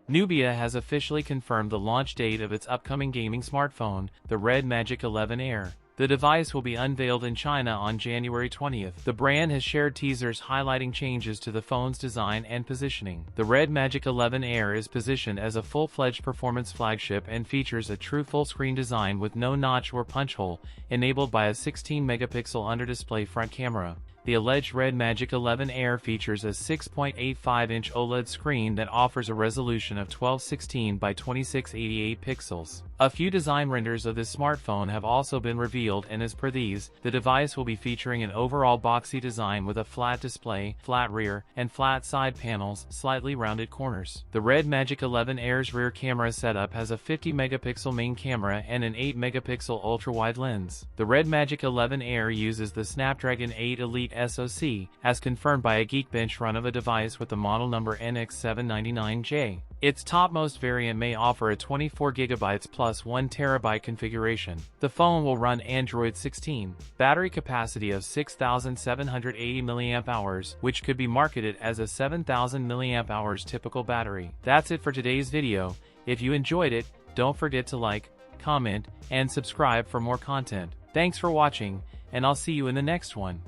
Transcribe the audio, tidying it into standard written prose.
Nubia has officially confirmed the launch date of its upcoming gaming smartphone, the redmagic 11 Air. The device will be unveiled in China on January 20th. The brand has shared teasers highlighting changes to the phone's design and positioning. The redmagic 11 Air is positioned as a full-fledged performance flagship and features a true full-screen design with no notch or punch hole, enabled by a 16-megapixel under-display front camera. The alleged redmagic 11 Air features a 6.85-inch OLED screen that offers a resolution of 1216 by 2688 pixels. A few design renders of this smartphone have also been revealed, and as per these, the device will be featuring an overall boxy design with a flat display, flat rear, and flat side panels, slightly rounded corners. The redmagic 11 Air's rear camera setup has a 50-megapixel main camera and an 8-megapixel ultra-wide lens. The redmagic 11 Air uses the Snapdragon 8 Elite SoC, as confirmed by a Geekbench run of a device with the model number NX799J. Its topmost variant may offer a 24GB plus 1TB configuration. The phone will run Android 16, battery capacity of 6,780 mAh, which could be marketed as a 7,000 mAh typical battery. That's it for today's video. If you enjoyed it, don't forget to like, comment, and subscribe for more content. Thanks for watching, and I'll see you in the next one.